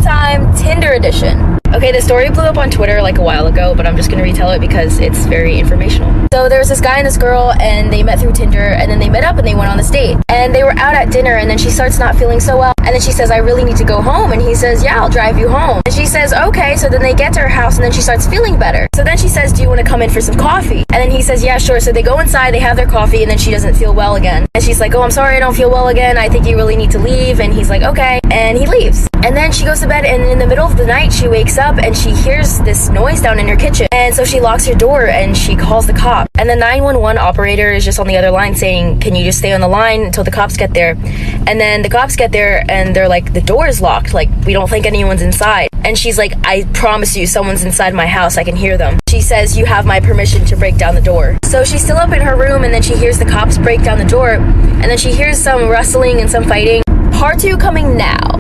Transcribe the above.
time Tinder edition. Okay, the story blew up on Twitter like a while ago, but I'm just gonna retell it because it's very informational. So there was this guy and this girl, and they met through Tinder, and then they met up and they went on this date. And they were out at dinner, and then she starts not feeling so well. And then she says, I really need to go home. And he says, yeah, I'll drive you home. And she says, okay. So then they get to her house, and then she starts feeling better. So then she says, do you want to come in for some coffee? And then he says, yeah, sure. So they go inside, they have their coffee, and then she doesn't feel well again. And she's like, oh, I'm sorry, I don't feel well again. I think you really need to leave. And he's like, okay. And he leaves. And then she goes to bed, and in the middle of the night, she wakes up and she hears this noise down in her kitchen. And so she locks her door and she calls the cop. And the 911 operator is just on the other line saying, can you just stay on the line until the cops get there? And then the cops get there and they're like, the door is locked. Like, we don't think anyone's inside. And she's like, I promise you, someone's inside my house. I can hear them. She says, you have my permission to break down the door. So she's still up in her room, and then she hears the cops break down the door. And then she hears some rustling and some fighting. Part 2 coming now.